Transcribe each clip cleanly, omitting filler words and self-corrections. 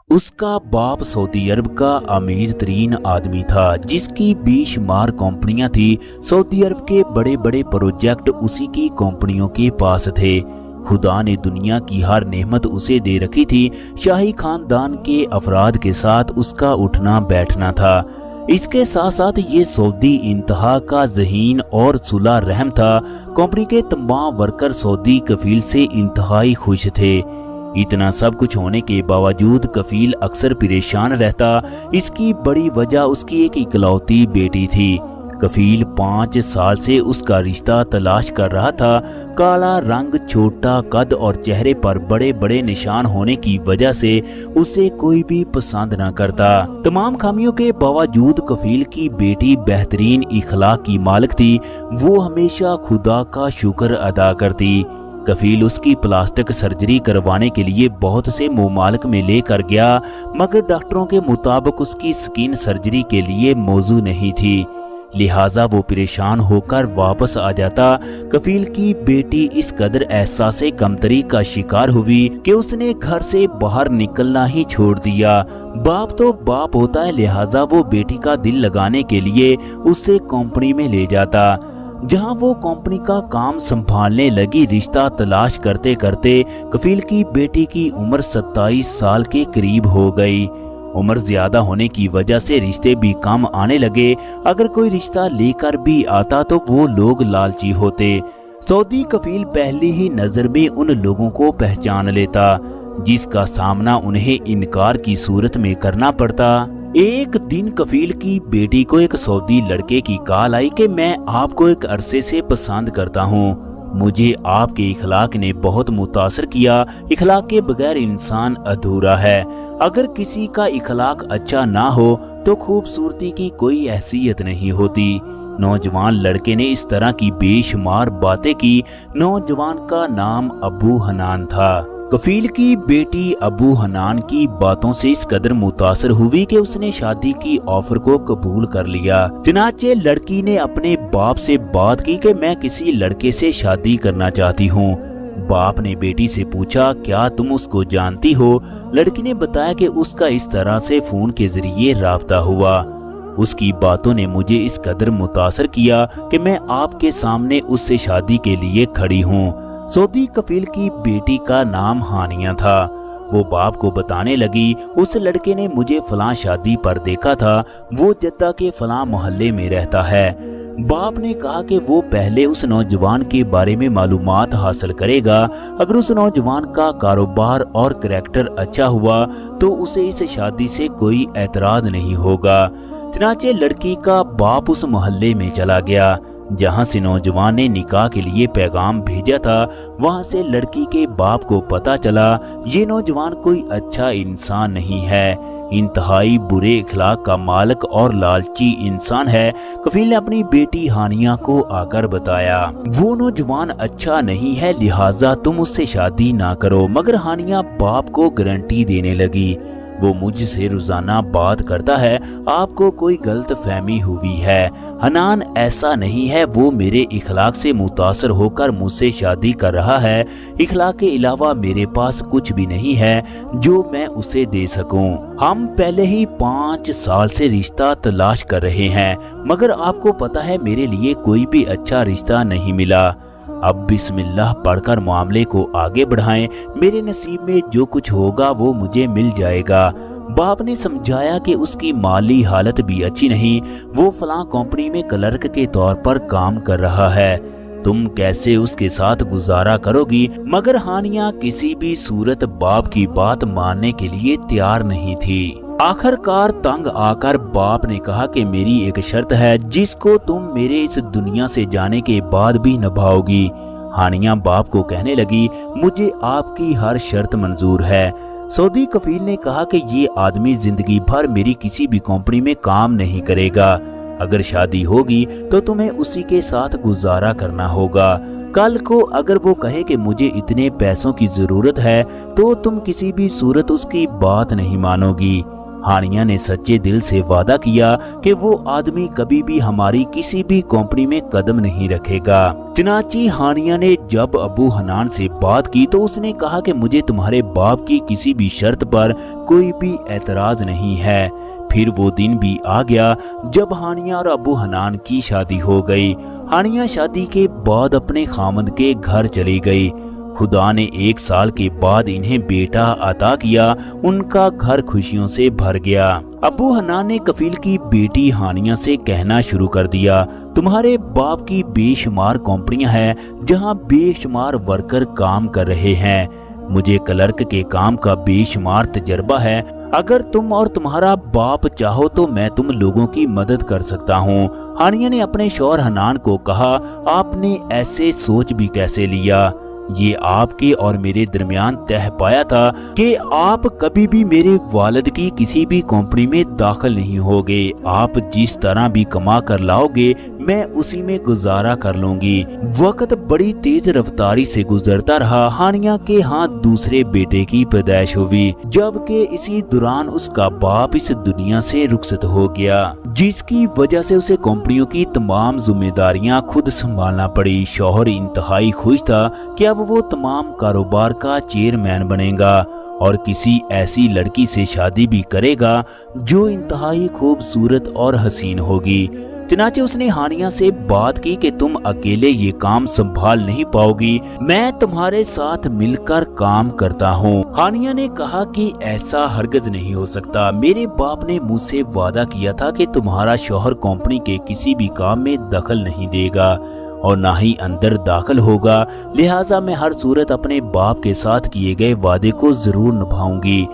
उसका बाप सऊदी अरब का अमीर तरीन आदमी था, जिसकी बेशुमार कंपनियां थी। सऊदी अरब के बड़े बड़े प्रोजेक्ट उसी की कंपनियों के पास थे। खुदा ने दुनिया की हर नेमत उसे दे रखी थी। शाही खानदान के अफराद के साथ उसका उठना बैठना था। इसके साथ साथ ये सऊदी इंतहा का ज़हीन और सुलह रहम था। कंपनी के तमाम वर्कर सऊदी कफील से इंतहाई खुश थे। इतना सब कुछ होने के बावजूद कफील अक्सर परेशान रहता। इसकी बड़ी वजह उसकी एक इकलौती बेटी थी। कफील 5 साल से उसका रिश्ता तलाश कर रहा था। काला रंग, छोटा कद और चेहरे पर बड़े बड़े निशान होने की वजह से उसे कोई भी पसंद न करता। तमाम खामियों के बावजूद कफील की बेटी बेहतरीन इखलाक की मालिक थी। वो हमेशा खुदा का शुक्र अदा करती। कफील उसकी प्लास्टिक सर्जरी करवाने के लिए बहुत से मुमालिक में लेकर गया, मगर डॉक्टरों के मुताबिक उसकी स्किन सर्जरी के लिए मौजू नहीं थी। लिहाजा वो परेशान होकर वापस आ जाता। कफील की बेटी इस कदर एहसास कमतरी का शिकार हुई कि उसने घर से बाहर निकलना ही छोड़ दिया। बाप तो बाप होता है, लिहाजा वो बेटी का दिल लगाने के लिए उसे कंपनी में ले जाता, जहां वो कंपनी का काम संभालने लगी। रिश्ता तलाश करते करते कफील की बेटी की उम्र 27 साल के करीब हो गई। उम्र ज्यादा होने की वजह से रिश्ते भी कम आने लगे। अगर कोई रिश्ता लेकर भी आता तो वो लोग लालची होते। सऊदी कफील पहली ही नजर में उन लोगों को पहचान लेता जिसका सामना उन्हें इनकार की सूरत में करना पड़ता। एक दिन कफील की बेटी को एक सऊदी लड़के की कॉल आई कि मैं आपको एक अरसे से पसंद करता हूँ। मुझे आपके इखलाक ने बहुत मुतासर किया। इखलाक के बगैर इंसान अधूरा है। अगर किसी का इखलाक अच्छा ना हो तो खूबसूरती की कोई हैसियत नहीं होती। नौजवान लड़के ने इस तरह की बेशुमार बातें की। नौजवान का नाम अबू हनान था। कफील की बेटी अबू हनान की बातों से इस कदर मुतासर हुई कि उसने शादी की ऑफर को कबूल कर लिया। चनाचे लड़की ने अपने बाप से बात की कि मैं किसी लड़के से शादी करना चाहती हूँ। बाप ने बेटी से पूछा, क्या तुम उसको जानती हो? लड़की ने बताया कि उसका इस तरह से फोन के जरिए राब्ता हुआ। उसकी बातों ने मुझे इस कदर मुतासर किया कि मैं आपके सामने उससे शादी के लिए खड़ी हूँ। सऊदी कफील की बेटी का नाम हानिया था। वो बाप को बताने लगी, उस लड़के ने मुझे फलां शादी पर देखा था। वो जद्दा के फलां मोहल्ले में रहता है। बाप ने कहा कि वो पहले उस नौजवान के बारे में मालूमात हासिल करेगा। अगर उस नौजवान का कारोबार और करैक्टर अच्छा हुआ तो उसे इस शादी से कोई एतराज नहीं होगा। चनाचे लड़की का बाप उस मोहल्ले में चला गया जहां से नौजवान ने निकाह के लिए पैगाम भेजा था। वहां से लड़की के बाप को पता चला ये नौजवान कोई अच्छा इंसान नहीं है, इंतहाई बुरे इखलाक का मालिक और लालची इंसान है। कफील ने अपनी बेटी हानिया को आकर बताया, वो नौजवान अच्छा नहीं है, लिहाजा तुम उससे शादी ना करो। मगर हानिया बाप को गारंटी देने लगी, वो मुझसे रोजाना बात करता है, आपको कोई गलत फहमी हुई है। हनान ऐसा नहीं है, वो मेरे इखलाक से मुतासर होकर मुझसे शादी कर रहा है। इखलाक के अलावा मेरे पास कुछ भी नहीं है जो मैं उसे दे सकूं। हम पहले ही 5 साल से रिश्ता तलाश कर रहे हैं, मगर आपको पता है मेरे लिए कोई भी अच्छा रिश्ता नहीं मिला। अब बिस्मिल्लाह पढ़कर मामले को आगे बढ़ाएं। मेरे नसीब में जो कुछ होगा वो मुझे मिल जाएगा। बाप ने समझाया कि उसकी माली हालत भी अच्छी नहीं। वो फलां कंपनी में क्लर्क के तौर पर काम कर रहा है। तुम कैसे उसके साथ गुजारा करोगी? मगर हानिया किसी भी सूरत बाप की बात मानने के लिए तैयार नहीं थी। आखिरकार तंग आकर बाप ने कहा कि मेरी एक शर्त है जिसको तुम मेरे इस दुनिया से जाने के बाद भी निभाओगी। हानिया बाप को कहने लगी, मुझे आपकी हर शर्त मंजूर है। सऊदी कफील ने कहा कि ये आदमी जिंदगी भर मेरी किसी भी कंपनी में काम नहीं करेगा। अगर शादी होगी तो तुम्हें उसी के साथ गुजारा करना होगा। कल को अगर वो कहे कि मुझे इतने पैसों की जरूरत है तो तुम किसी भी सूरत उसकी बात नहीं मानोगी। हानिया ने सच्चे दिल से वादा किया कि वो आदमी कभी भी हमारी किसी भी कंपनी में कदम नहीं रखेगा। चनाची हानिया ने जब अबू हनान से बात की तो उसने कहा कि मुझे तुम्हारे बाप की किसी भी शर्त पर कोई भी एतराज नहीं है। फिर वो दिन भी आ गया जब हानिया और अबू हनान की शादी हो गई। हानिया शादी के बाद अपने खामद के घर चली गई। खुदा ने 1 साल के बाद इन्हें बेटा अता किया। उनका घर खुशियों से भर गया। अबू हनान ने कफील की बेटी हानिया से कहना शुरू कर दिया, तुम्हारे बाप की बेशुमार कंपनियां हैं जहां बेशुमार वर्कर काम कर रहे हैं। मुझे क्लर्क के काम का बेशुमार तजर्बा है। अगर तुम और तुम्हारा बाप चाहो तो मैं तुम लोगों की मदद कर सकता हूँ। हानिया ने अपने शौहर हनान को कहा, आपने ऐसे सोच भी कैसे लिया? ये आपके और मेरे दरमियान तय पाया था कि आप कभी भी मेरे वालिद की किसी भी कंपनी में दाखिल नहीं होगे। आप जिस तरह भी कमा कर लाओगे मैं उसी में गुजारा कर लूंगी। वक्त बड़ी तेज रफ्तारी से गुजरता रहा। हानिया के हाथ दूसरे बेटे की पैदाइश हुई, जबकि इसी दौरान उसका बाप इस दुनिया से रुखसत हो गया, जिसकी वजह से उसे कंपनियों की तमाम जिम्मेदारियां खुद संभालना पड़ी। शौहर इंतहाई खुश था कि अब वो तमाम कारोबार का चेयरमैन बनेगा और किसी ऐसी लड़की से शादी भी करेगा जो इंतहाई खूबसूरत और हसीन होगी। चनाचे उसने हानिया से बात की कि तुम अकेले ये काम संभाल नहीं पाओगी, मैं तुम्हारे साथ मिलकर काम करता हूँ। हानिया ने कहा कि ऐसा हरगिज नहीं हो सकता। मेरे बाप ने मुझसे वादा किया था कि तुम्हारा शौहर कंपनी के किसी भी काम में दखल नहीं देगा और ना ही अंदर दाखिल होगा, लिहाजा मैं हर सूरत अपने बाप के साथ किए गए वादे को जरूर निभाऊंगी।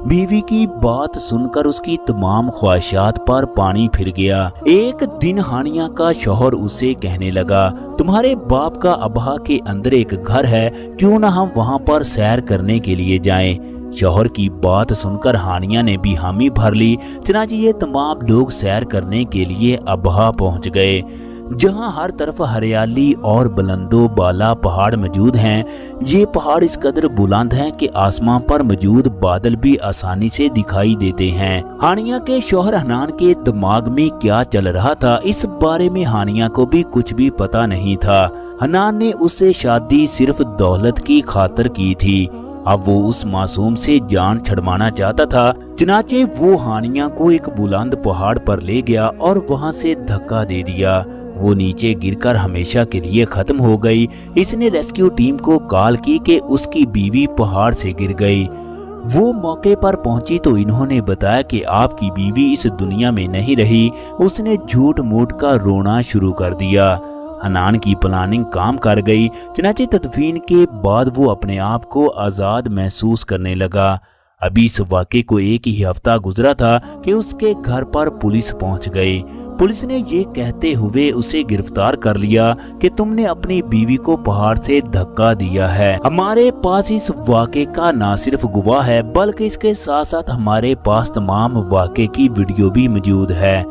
बीवी की बात सुनकर उसकी तमाम ख्वाहिशात पर पानी फिर गया। एक दिन हानिया का शौहर उसे कहने लगा, तुम्हारे बाप का अबहा के अंदर एक घर है, क्यों ना हम वहां पर सैर करने के लिए जाएं। शौहर की बात सुनकर हानिया ने भी हामी भर ली। चनाचे ये तमाम लोग सैर करने के लिए अबहा पहुंच गए, जहां हर तरफ हरियाली और बुलंदो बाला पहाड़ मौजूद हैं। ये पहाड़ इस कदर बुलंद हैं कि आसमां पर मौजूद बादल भी आसानी से दिखाई देते हैं। हानिया के शौहर हनान के दिमाग में क्या चल रहा था, इस बारे में हानिया को भी कुछ भी पता नहीं था। हनान ने उससे शादी सिर्फ दौलत की खातिर की थी। अब वो उस मासूम से जान छड़वाना चाहता था। चनाचे वो हानिया को एक बुलंद पहाड़ पर ले गया और वहां से धक्का दे दिया। वो नीचे गिरकर हमेशा के लिए खत्म हो गई। इसने रेस्क्यू टीम को कॉल की कि उसकी बीवी पहाड़ से गिर गई। वो मौके पर पहुंची तो इन्होंने बताया कि आपकी बीवी इस दुनिया में नहीं रही। उसने झूठ मूठ का रोना शुरू कर दिया। हनान की प्लानिंग काम कर गई। चनाचे तदफीन के बाद वो अपने आप को आजाद महसूस करने लगा। अभी इस वाक़े को 1 ही हफ्ता गुजरा था कि उसके घर पर पुलिस पहुंच गई। पुलिस ने ये कहते हुए उसे गिरफ्तार कर लिया कि तुमने अपनी बीवी को पहाड़ से धक्का दिया है। हमारे पास इस वाक़े का न सिर्फ गवाह है बल्कि इसके साथ साथ हमारे पास तमाम वाक़े की वीडियो भी मौजूद है।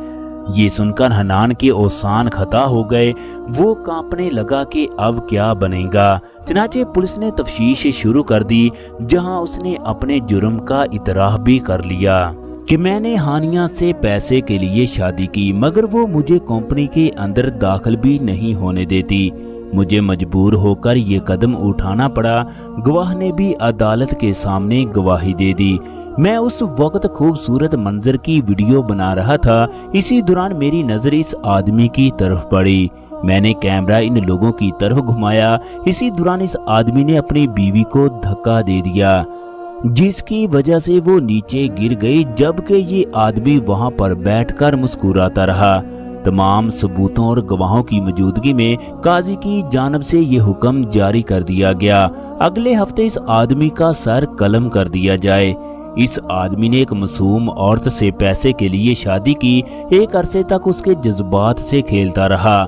ये सुनकर हनान के औसान खता हो गए। वो कांपने लगा कि अब क्या बनेगा। चनाचे पुलिस ने तफ्तीश शुरू कर दी, जहां उसने अपने जुर्म का इतराफ भी कर लिया कि मैंने हानिया से पैसे के लिए शादी की, मगर वो मुझे कंपनी के अंदर दाखिल भी नहीं होने देती। मुझे मजबूर होकर ये कदम उठाना पड़ा। गवाह ने भी अदालत के सामने गवाही दे दी। मैं उस वक्त खूबसूरत मंजर की वीडियो बना रहा था। इसी दौरान मेरी नजर इस आदमी की तरफ पड़ी। मैंने कैमरा इन लोगों की तरफ घुमाया। इसी दौरान इस आदमी ने अपनी बीवी को धक्का दे दिया, जिसकी वजह से वो नीचे गिर गई, जबकि ये आदमी वहां पर बैठकर मुस्कुराता रहा। तमाम सबूतों और गवाहों की मौजूदगी में काजी की जानिब से ये हुक्म जारी कर दिया गया, अगले हफ्ते इस आदमी का सर कलम कर दिया जाए। इस आदमी ने एक मासूम औरत से पैसे के लिए शादी की। एक अरसे तक उसके जज्बात से खेलता रहा।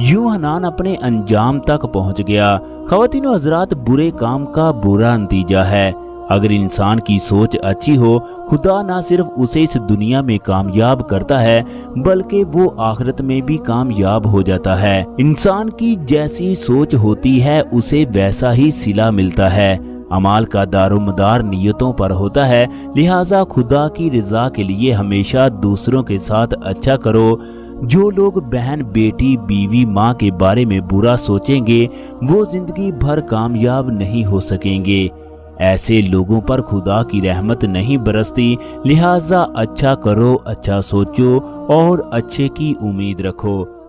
यूं हनान अपने अंजाम तक पहुंच गया। ख़वातीन और हज़रात, बुरे काम का बुरा नतीजा है। अगर इंसान की सोच अच्छी हो, खुदा ना सिर्फ उसे इस दुनिया में कामयाब करता है बल्कि वो आखिरत में भी कामयाब हो जाता है। इंसान की जैसी सोच होती है उसे वैसा ही सिला मिलता है। अमाल का दारोमदार नियतों पर होता है, लिहाजा खुदा की रजा के लिए हमेशा दूसरों के साथ अच्छा करो। जो लोग बहन, बेटी, बीवी, माँ के बारे में बुरा सोचेंगे वो जिंदगी भर कामयाब नहीं हो सकेंगे। ऐसे लोगों पर खुदा की रहमत नहीं बरसती, लिहाजा अच्छा करो, अच्छा सोचो और अच्छे की उम्मीद रखो।